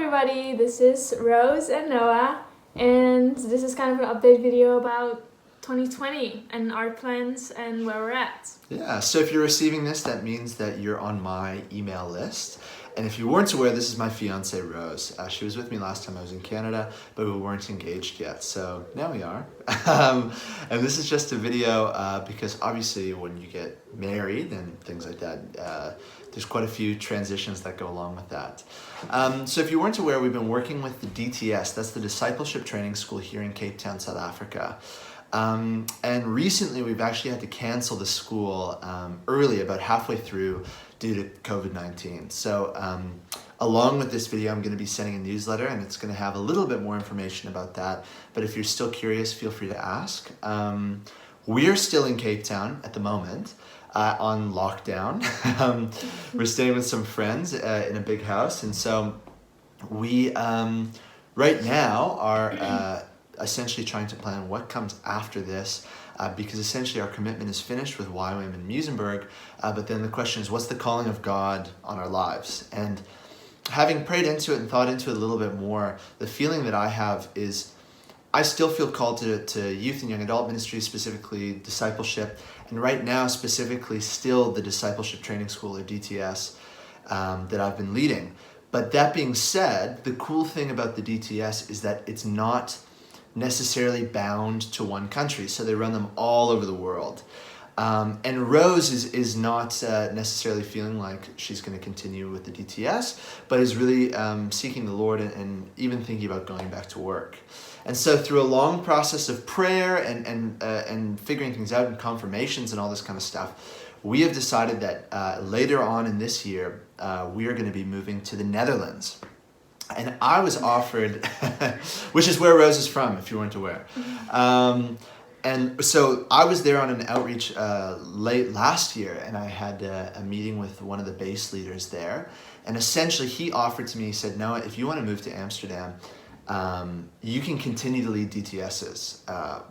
everybody, this is Rose and Noah, and this is kind of an update video about 2020 and our plans and where we're at. Yeah, so if you're receiving this, that means that you're on my email list. And if you weren't aware, this is my fiance, Rose. She was with me last time I was in Canada, but we weren't engaged yet, so now we are. And this is just a video because obviously when you get married and things like that, there's quite a few transitions that go along with that. So if you weren't aware, we've been working with the DTS, that's the Discipleship Training School here in Cape Town, South Africa. And recently we've actually had to cancel the school early, about halfway through, due to COVID-19. So along with this video, I'm going to be sending a newsletter, and it's going to have a little bit more information about that. But if you're still curious, feel free to ask. We're still in Cape Town at the moment on lockdown. We're staying with some friends in a big house, and so we right now are essentially trying to plan what comes after this, because essentially our commitment is finished with YWAM and Muizenberg, but then the question is, what's the calling of God on our lives? And having prayed into it and thought into it a little bit more, the feeling that I have is I still feel called to youth and young adult ministry, specifically discipleship, and right now specifically still the Discipleship Training School, or DTS, that I've been leading. But that being said, the cool thing about the DTS is that it's not necessarily bound to one country, so they run them all over the world. And Rose is not necessarily feeling like she's going to continue with the DTS, but is really seeking the Lord and even thinking about going back to work. And so through a long process of prayer and figuring things out and confirmations and all this kind of stuff, we have decided that later on in this year, we are going to be moving to the Netherlands. And I was offered, which is where Rose is from, if you weren't aware. And so I was there on an outreach late last year, and I had a meeting with one of the base leaders there. And essentially he offered to me, he said, Noah, if you want to move to Amsterdam, you can continue to lead DTSs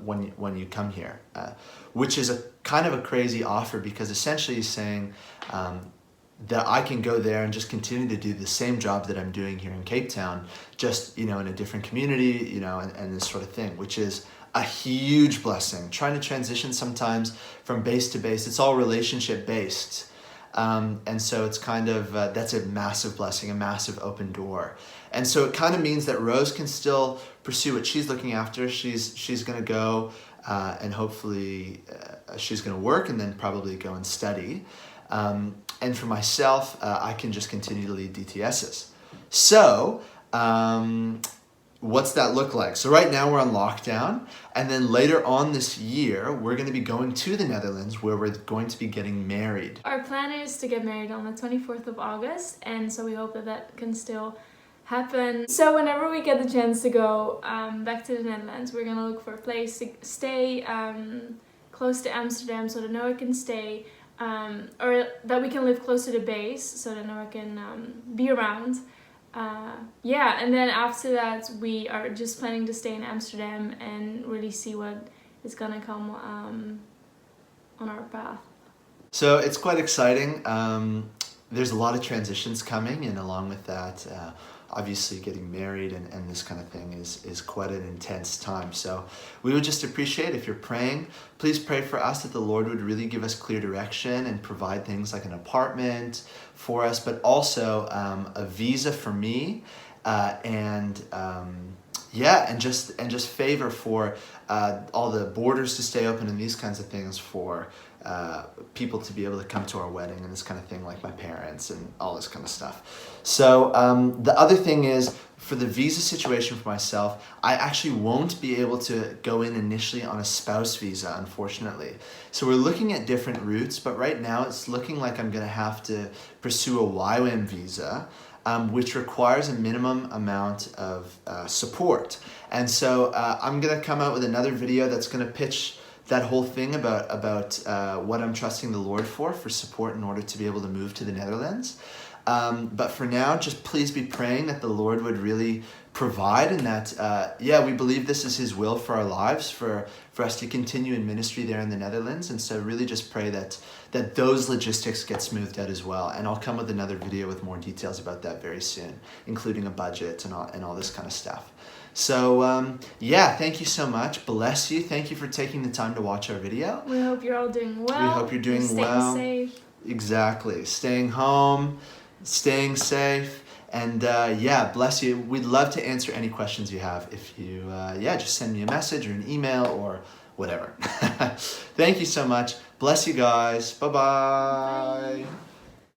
when you come here, which is a kind of a crazy offer, because essentially he's saying that I can go there and just continue to do the same job that I'm doing here in Cape Town, just, in a different community, and this sort of thing, which is a huge blessing. Trying to transition sometimes from base to base, it's all relationship based. And so it's kind of, that's a massive blessing, a massive open door. And so it kind of means that Rose can still pursue what she's looking after. She's going to go and hopefully she's going to work and then probably go and study. And for myself, I can just continue to lead DTSs. So what's that look like? So right now we're on lockdown, and then later on this year, we're going to be going to the Netherlands, where we're going to be getting married. Our plan is to get married on the 24th of August, and so we hope that that can still happen. So whenever we get the chance to go back to the Netherlands, we're going to look for a place to stay close to Amsterdam, so that Noah can stay, or that we can live close to the base, so that Noah can be around. And then after that, we are just planning to stay in Amsterdam and really see what is gonna come on our path. So it's quite exciting. There's a lot of transitions coming, and along with that, obviously getting married and this kind of thing is quite an intense time. So we would just appreciate if you're praying, please pray for us that the Lord would really give us clear direction and provide things like an apartment for us, but also a visa for me, and just favor for all the borders to stay open and these kinds of things for people to be able to come to our wedding and this kind of thing, like my parents and all this kind of stuff. So the other thing is, for the visa situation for myself, I actually won't be able to go in initially on a spouse visa, unfortunately. So we're looking at different routes, but right now it's looking like I'm going to have to pursue a YWAM visa, which requires a minimum amount of support. And so I'm going to come out with another video that's going to pitch that whole thing about what I'm trusting the Lord for support in order to be able to move to the Netherlands. But for now, just please be praying that the Lord would really provide, and that, we believe this is His will for our lives, for us to continue in ministry there in the Netherlands. And so really just pray that those logistics get smoothed out as well. And I'll come with another video with more details about that very soon, including a budget and all this kind of stuff. So, thank you so much. Bless you. Thank you for taking the time to watch our video. We hope you're all doing well. We hope you're doing well. Staying safe. Exactly. Staying home, staying safe. And bless you. We'd love to answer any questions you have. If you, just send me a message or an email or whatever. Thank you so much. Bless you guys. Bye-bye. Bye.